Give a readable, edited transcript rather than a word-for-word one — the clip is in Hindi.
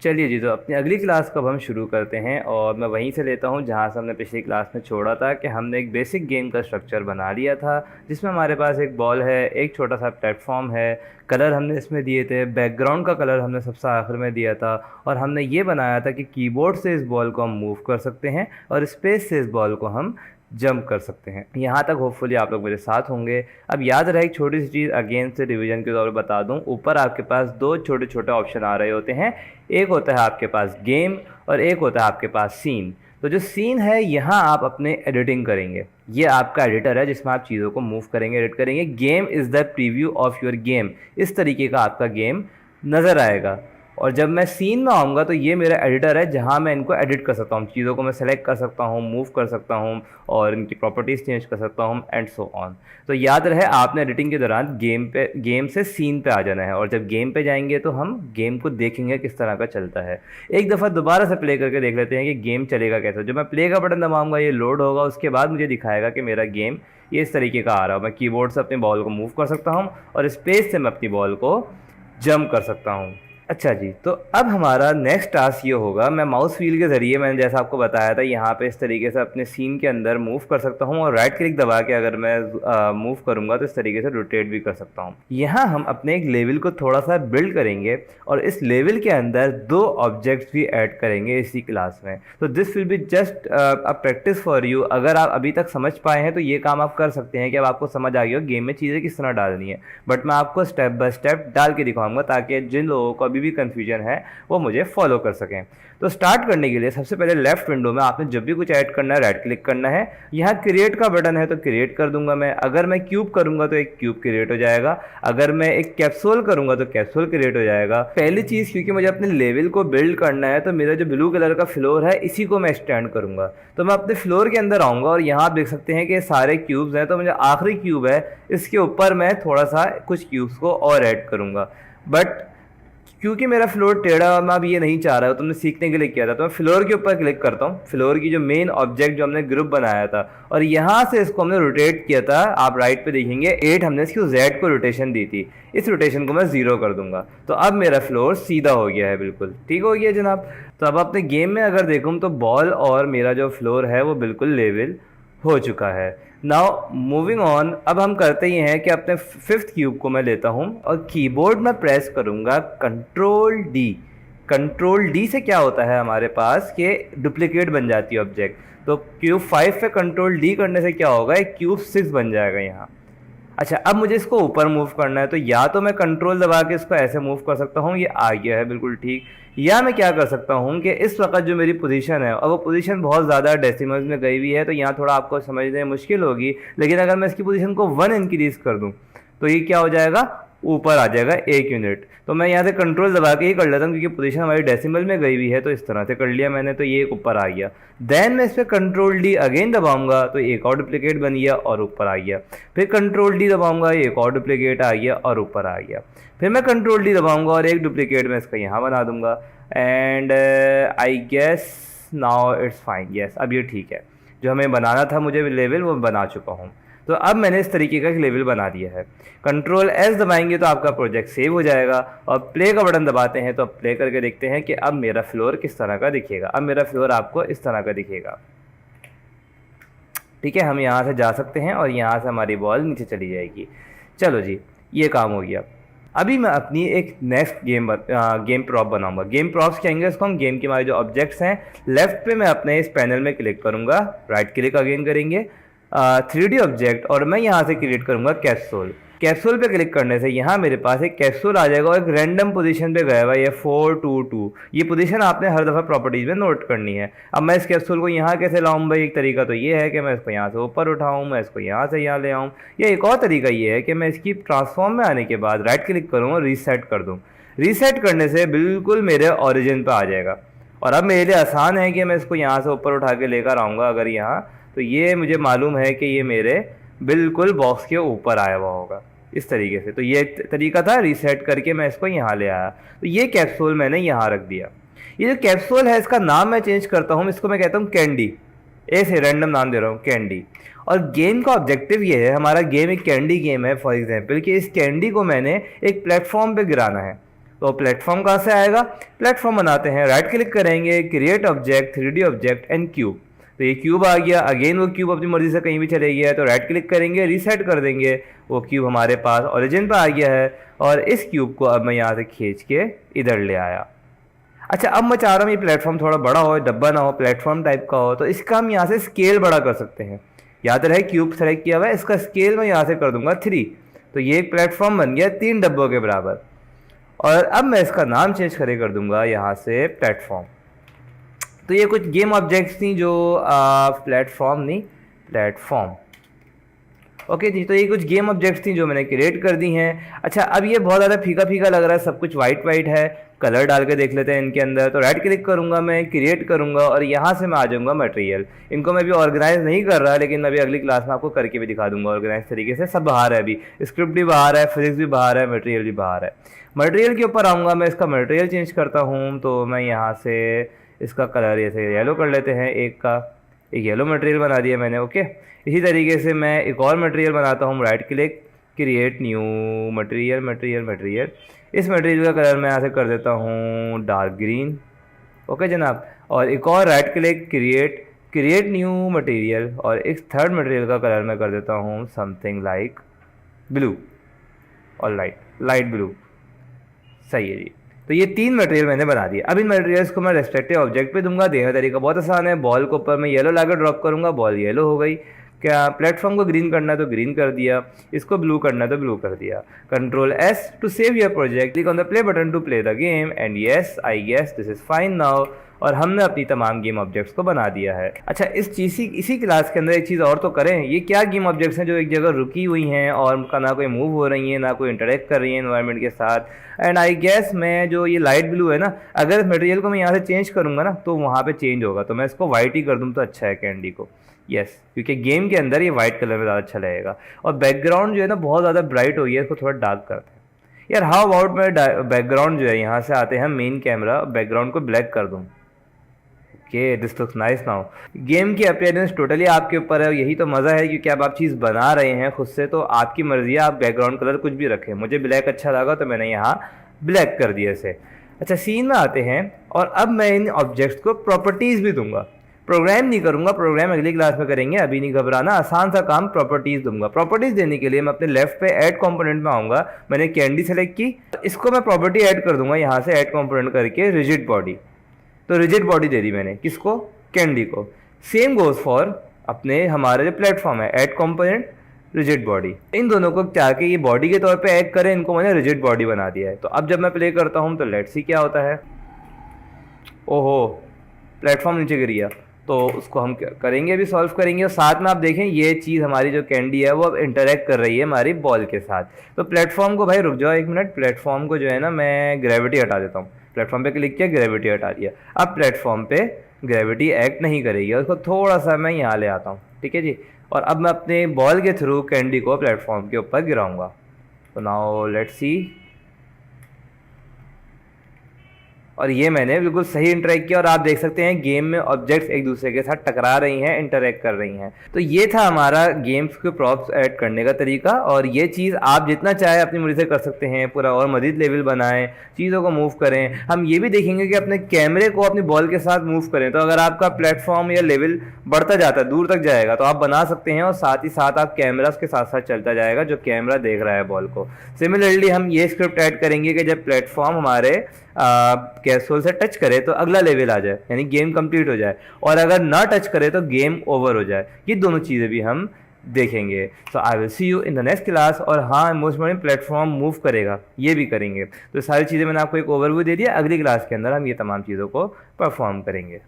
चलिए जी, तो अपनी अगली क्लास को अब हम शुरू करते हैं और मैं वहीं से लेता हूँ जहाँ से हमने पिछली क्लास में छोड़ा था कि हमने एक बेसिक गेम का स्ट्रक्चर बना लिया था, जिसमें हमारे पास एक बॉल है, एक छोटा सा प्लेटफॉर्म है, कलर हमने इसमें दिए थे, बैकग्राउंड का कलर हमने सबसे आखिर में दिया था और हमने ये बनाया था कि कीबोर्ड से इस बॉल को हम मूव कर सकते हैं और स्पेस से इस बॉल को हम जंप कर सकते हैं। यहाँ तक होपफुली आप लोग मेरे साथ होंगे। अब याद रहे एक छोटी सी चीज़ अगेन से रिवीजन के तौर पर बता दूँ, ऊपर आपके पास दो छोटे छोटे ऑप्शन आ रहे होते हैं। एक होता है आपके पास गेम और एक होता है आपके पास सीन। तो जो सीन है यहाँ आप अपने एडिटिंग करेंगे, ये आपका एडिटर है जिसमें आप चीज़ों को मूव करेंगे, एडिट करेंगे। Game is the preview of your game, इस तरीके का आपका गेम नज़र आएगा। और जब मैं सीन में आऊँगा तो ये मेरा एडिटर है जहाँ मैं इनको एडिट कर सकता हूँ, चीज़ों को मैं सेलेक्ट कर सकता हूँ, मूव कर सकता हूँ और इनकी प्रॉपर्टीज़ चेंज कर सकता हूँ एंड सो ऑन। तो याद रहे आपने एडिटिंग के दौरान गेम से सीन पे आ जाना है और जब गेम पे जाएंगे तो हम गेम को देखेंगे किस तरह का चलता है। एक दफ़ा दोबारा से प्ले करके देख लेते हैं कि गेम चलेगा कैसे। जब मैं प्ले का बटन दबाऊँगा ये लोड होगा, उसके बाद मुझे दिखाएगा कि मेरा गेम ये इस तरीके का आ रहा है। मैं कीबोर्ड से अपनी बॉल को मूव कर सकता हूँ और स्पेस से मैं अपनी बॉल को जंप कर सकता हूँ। अच्छा जी, तो अब हमारा नेक्स्ट टास्क ये होगा, मैं माउस व्हील के ज़रिए मैंने जैसा आपको बताया था यहाँ पे इस तरीके से अपने सीन के अंदर मूव कर सकता हूँ और राइट क्लिक दबा के अगर मैं मूव करूँगा तो इस तरीके से रोटेट भी कर सकता हूँ। यहाँ हम अपने एक लेवल को थोड़ा सा बिल्ड करेंगे और इस लेवल के अंदर दो ऑब्जेक्ट्स भी ऐड करेंगे इसी क्लास में। तो this will be just a practice for you. अगर आप अभी तक समझ पाए हैं तो ये काम आप कर सकते हैं कि अब आपको समझ आ गया हो गेम में चीज़ें किस तरह डालनी है, बट मैं आपको स्टेप बाय स्टेप डाल के दिखाऊंगा ताकि जिन लोगों को अभी भी कंफ्यूजन है वो मुझे फॉलो कर सकें। तो स्टार्ट करने के लिए सबसे पहले लेफ्ट विंडो में आपने जब भी कुछ ऐड करना है राइट क्लिक करना है। यहाँ क्रिएट का बटन है तो क्रिएट कर दूंगा मैं। अगर मैं क्यूब करूंगा तो एक क्यूब क्रिएट हो जाएगा, अगर मैं एक कैप्सूल करूंगा तो कैप्सूल क्रिएट हो जाएगा। पहली चीज़, क्योंकि मुझे अपने लेवल को बिल्ड करना है तो मेरा जो ब्लू कलर का फ्लोर है इसी को मैं एक्सटेंड करूंगा। तो मैं अपने फ्लोर के अंदर आऊँगा और यहाँ आप देख सकते हैं कि सारे क्यूब्स हैं, तो मुझे आखिरी क्यूब है इसके ऊपर मैं थोड़ा सा कुछ क्यूब्स को और ऐड करूँगा। बट क्योंकि मेरा फ्लोर टेढ़ा मैं अब ये नहीं चाह रहा हूँ, तुमने सीखने के लिए किया था, तो मैं फ्लोर के ऊपर क्लिक करता हूँ। फ्लोर की जो मेन ऑब्जेक्ट जो हमने ग्रुप बनाया था और यहाँ से इसको हमने रोटेट किया था, आप राइट पे देखेंगे 8 हमने इसकी जेड को रोटेशन दी थी, इस रोटेशन को मैं 0 कर दूंगा। तो अब मेरा फ्लोर सीधा हो गया है, बिल्कुल ठीक हो गया जनाब। तो अब अपने गेम में अगर देखूँ तो बॉल और मेरा जो फ्लोर है वो बिल्कुल लेवल हो चुका है। नाउ मूविंग ऑन, अब हम करते ही हैं कि अपने फिफ्थ क्यूब को मैं लेता हूं और कीबोर्ड में प्रेस करूंगा कंट्रोल डी। कंट्रोल डी से क्या होता है हमारे पास कि डुप्लीकेट बन जाती है ऑब्जेक्ट। तो क्यूब 5 पे कंट्रोल डी करने से क्या होगा, एक क्यूब 6 बन जाएगा यहाँ। अच्छा, अब मुझे इसको ऊपर मूव करना है तो या तो मैं कंट्रोल दबा के इसको ऐसे मूव कर सकता हूँ, ये आ गया है बिल्कुल ठीक। या मैं क्या कर सकता हूँ कि इस वक्त जो मेरी पोजीशन है और वो पोजीशन बहुत ज़्यादा डेसिमल्स में गई हुई है तो यहाँ थोड़ा आपको समझने में मुश्किल होगी, लेकिन अगर मैं इसकी पोजीशन को 1 इंक्रीज़ कर दूँ तो ये क्या हो जाएगा, ऊपर आ जाएगा 1 यूनिट। तो मैं यहाँ से कंट्रोल दबा के ही कर लेता हूँ क्योंकि पोजीशन हमारी डेसिमल में गई हुई है, तो इस तरह से कर लिया मैंने, तो ये ऊपर आ गया। देन मैं इस पर कंट्रोल डी अगेन दबाऊंगा तो एक और डुप्लीकेट बन गया और ऊपर आ गया। फिर कंट्रोल डी दबाऊंगा, एक और डुप्लीकेट आ गया और ऊपर आ गया। फिर मैं कंट्रोल डी दबाऊंगा और एक डुप्लीकेट मैं इसका यहाँ बना दूंगा and I guess now it's fine. Yes, अब ये ठीक है, जो हमें बनाना था मुझे लेवल वो बना चुका हूँ। तो अब मैंने इस तरीके का एक लेवल बना दिया है। कंट्रोल एस दबाएंगे तो आपका प्रोजेक्ट सेव हो जाएगा और प्ले का बटन दबाते हैं तो अब प्ले करके देखते हैं कि अब मेरा फ्लोर किस तरह का दिखेगा। अब मेरा फ्लोर आपको इस तरह का दिखेगा, ठीक है। हम यहाँ से जा सकते हैं और यहाँ से हमारी बॉल नीचे चली जाएगी। चलो जी, ये काम हो गया। अभी मैं अपनी एक नेक्स्ट गेम प्रॉप बनाऊंगा। गेम प्रॉप्स कहेंगे इसको हम। गेम के हमारे जो ऑब्जेक्ट्स हैं, लेफ्ट पे मैं अपने इस पैनल में क्लिक करूंगा, राइट क्लिक अगेन करेंगे 3D ऑब्जेक्ट और मैं यहाँ से क्रिएट करूंगा कैप्सूल। कैप्सूल पे क्लिक करने से यहाँ मेरे पास एक कैप्सूल आ जाएगा और एक रैंडम पोजीशन पे गया हुआ है 422। ये पोजीशन आपने हर दफ़ा प्रॉपर्टीज़ में नोट करनी है। अब मैं इस कैप्सूल को यहाँ कैसे लाऊं भाई, एक तरीका तो ये है कि मैं इसको यहाँ से ऊपर उठाऊँ, मैं इसको यहाँ से यहाँ ले आऊँ, या एक और तरीका ये है कि मैं इसकी ट्रांसफॉर्म में आने के बाद राइट क्लिक करूँ और रीसेट कर दूँ। रीसेट करने से बिल्कुल मेरे ओरिजिन पर आ जाएगा और अब मेरे लिए आसान है कि मैं इसको यहाँ से ऊपर उठा के लेकर आऊँगा अगर यहाँ, तो ये मुझे मालूम है कि ये मेरे बिल्कुल बॉक्स के ऊपर आया हुआ होगा इस तरीके से। तो ये तरीका था, रीसेट करके मैं इसको यहाँ ले आया। तो ये कैप्सूल मैंने यहाँ रख दिया। ये जो कैप्सूल है इसका नाम मैं चेंज करता हूँ, इसको मैं कहता हूँ कैंडी। ऐसे रैंडम नाम दे रहा हूँ, कैंडी। और गेम का ऑब्जेक्टिव ये है, हमारा गेम एक कैंडी गेम है फॉर एग्जाम्पल, कि इस कैंडी को मैंने एक प्लेटफॉर्म पे गिराना है। तो प्लेटफॉर्म कहाँ से आएगा, प्लेटफॉर्म बनाते हैं, राइट क्लिक करेंगे, create object, 3D object and cube. तो ये क्यूब आ गया, अगेन वो क्यूब अपनी मर्जी से कहीं भी चले गया है, तो राइट क्लिक करेंगे, रीसेट कर देंगे, वो क्यूब हमारे पास ओरिजिन पर आ गया है। और इस क्यूब को अब मैं यहाँ से खींच के इधर ले आया। अच्छा, अब मैं चाह रहा हूँ ये प्लेटफॉर्म थोड़ा बड़ा हो, डब्बा ना हो, प्लेटफॉर्म टाइप का हो, तो इसका हम यहाँ से स्केल बड़ा कर सकते हैं। याद रहे क्यूब सेलेक्ट किया हुआ है, इसका स्केल मैं यहाँ से कर दूंगा 3। तो ये एक प्लेटफॉर्म बन गया 3 डब्बों के बराबर। और अब मैं इसका नाम चेंज कर दूंगा यहाँ से प्लेटफॉर्म। तो ये कुछ गेम ऑब्जेक्ट्स थी जो प्लेटफॉर्म नहीं, प्लेटफॉर्म, ओके जी। तो ये कुछ गेम ऑब्जेक्ट्स थी जो मैंने क्रिएट कर दी हैं। अच्छा, अब ये बहुत ज़्यादा फीका फीका लग रहा है, सब कुछ वाइट वाइट है, कलर डाल के देख लेते हैं इनके अंदर। तो राइट क्लिक करूंगा, मैं क्रिएट करूंगा और यहाँ से मैं आ जाऊंगा मटेरियल। इनको मैं भी ऑर्गेनाइज नहीं कर रहा, लेकिन मैं भी अगली क्लास में आपको करके भी दिखा दूंगा ऑर्गेनाइज तरीके से। सब बाहर है, अभी स्क्रिप्ट भी बाहर है, फिजिक्स भी बाहर है, मटेरियल भी बाहर है। मटेरियल के ऊपर आऊँगा, मैं इसका मटेरियल चेंज करता हूँ। तो मैं यहाँ से इसका कलर ऐसे येलो कर लेते हैं, एक येलो मटेरियल बना दिया मैंने, ओके। इसी तरीके से मैं एक और मटेरियल बनाता हूँ, right click, create new material, material. इस मटेरियल का कलर मैं यहाँ से कर देता हूँ डार्क ग्रीन, ओके जनाब। और एक और right click, create new material, और इस थर्ड मटेरियल का कलर मैं कर देता हूँ समथिंग लाइक ब्लू और लाइट ब्लू। सही है जी। तो ये 3 मटेरियल मैंने बना दिए। अब इन मटेरियल्स को मैं रेस्पेक्टिव ऑब्जेक्ट पे दूंगा। देने का तरीका बहुत आसान है, बॉल के ऊपर मैं येलो लाकर ड्रॉप करूंगा, बॉल येलो हो गई। क्या प्लेटफॉर्म को ग्रीन करना है तो ग्रीन कर दिया, इसको ब्लू करना है तो ब्लू कर दिया। Control S to save your project, click on the play button to play the game, and yes I guess this is fine now. और हमने अपनी तमाम गेम ऑब्जेक्ट्स को बना दिया है। अच्छा, इसी क्लास के अंदर एक चीज़ और तो करें, ये क्या गेम ऑब्जेक्ट्स हैं जो एक जगह रुकी हुई हैं और उनका ना कोई मूव हो रही हैं, ना कोई इंटरेक्ट कर रही है एनवायरनमेंट के साथ। एंड आई गेस मैं जो ये लाइट ब्लू है ना, अगर इस मटेरियल को मैं यहाँ से चेंज करूँगा ना तो वहाँ पे चेंज होगा। तो मैं इसको वाइट ही कर दूँ तो अच्छा है कैंडी को, यस, क्योंकि गेम के अंदर ये वाइट कलर में ज़्यादा अच्छा लगेगा। और बैकग्राउंड जो है ना बहुत ज़्यादा ब्राइट हो गया है, इसको थोड़ा डार्क करते हैं। यार हाउ अबाउट मैं बैकग्राउंड जो है, यहाँ से आते हैं मेन कैमरा, बैकग्राउंड को ब्लैक कर दूँ। Okay, this looks nice now. Game की अपीयरेंस टोटली आपके ऊपर है, यही तो मज़ा है, क्योंकि अब आप चीज़ बना रहे हैं खुद से, तो आपकी मर्जी है, आप बैकग्राउंड कलर कुछ भी रखें। मुझे ब्लैक अच्छा लगा तो मैंने यहाँ ब्लैक कर दिया इसे। अच्छा, सीन में आते हैं, और अब मैं इन ऑब्जेक्ट्स को प्रॉपर्टीज़ भी दूंगा। प्रोग्राम नहीं करूंगा, प्रोग्राम अगली क्लास में करेंगे, अभी नहीं घबराना, आसान सा काम, प्रॉपर्टीज़ दूंगा। प्रॉपर्टीज़ देने के लिए मैं अपने लेफ्ट पे ऐड कंपोनेंट में आऊँगा, मैंने कैंडी सेलेक्ट की, इसको मैं प्रॉपर्टी ऐड कर दूंगा यहाँ से, ऐड कंपोनेंट करके रिजिड बॉडी। तो रिजिड बॉडी दे दी मैंने, किसको, कैंडी को। सेम गोज फॉर अपने हमारे जो प्लेटफॉर्म है, ऐड कंपोनेंट रिजिड बॉडी। इन दोनों को क्या कि ये बॉडी के तौर पे ऐड करें, इनको मैंने रिजिड बॉडी बना दिया है। तो अब जब मैं प्ले करता हूँ तो लेट्स सी क्या होता है। ओहो, प्लेटफॉर्म नीचे गिर गया, तो उसको हम क्या करेंगे, अभी सॉल्व करेंगे। और साथ में आप देखें ये चीज़ हमारी जो कैंडी है वो अब इंटरेक्ट कर रही है हमारी बॉल के साथ। तो प्लेटफॉर्म को, भाई रुक जाओ एक मिनट, प्लेटफॉर्म को जो है ना मैं ग्रेविटी हटा देता हूँ। प्लेटफॉर्म पे क्लिक किया, ग्रेविटी हटा दिया। अब प्लेटफॉर्म पे ग्रेविटी एक्ट नहीं करेगी, उसको थोड़ा सा मैं यहाँ ले आता हूँ, ठीक है जी। और अब मैं अपने बॉल के थ्रू कैंडी को प्लेटफॉर्म के ऊपर गिराऊंगा। तो नाउ लेट्स सी, और ये मैंने बिल्कुल सही इंटरेक्ट किया, और आप देख सकते हैं गेम में ऑब्जेक्ट्स एक दूसरे के साथ टकरा रही हैं, इंटरेक्ट कर रही हैं। तो ये था हमारा गेम्स के प्रॉप्स ऐड करने का तरीका, और ये चीज़ आप जितना चाहे अपनी मर्जी से कर सकते हैं, पूरा और मज़ीद लेवल बनाएं, चीज़ों को मूव करें। हम ये भी देखेंगे कि अपने कैमरे को अपनी बॉल के साथ मूव करें। तो अगर आपका प्लेटफॉर्म या लेवल बढ़ता जाता है, दूर तक जाएगा, तो आप बना सकते हैं, और साथ ही साथ आप कैमरा के साथ साथ चलता जाएगा जो कैमरा देख रहा है बॉल को। सिमिलरली हम ये स्क्रिप्ट ऐड करेंगे कि जब प्लेटफॉर्म हमारे कैसोल से टच करे तो अगला लेवल आ जाए, यानी गेम कंप्लीट हो जाए, और अगर ना टच करे तो गेम ओवर हो जाए। ये दोनों चीज़ें भी हम देखेंगे। So I will see you in the next class. और हाँ, मोस्ट इम्पोर्टेंट, प्लेटफॉर्म मूव करेगा, ये भी करेंगे। तो सारी चीज़ें मैंने आपको एक ओवरव्यू दे दिया, अगली क्लास के अंदर हम ये तमाम चीज़ों को परफॉर्म करेंगे।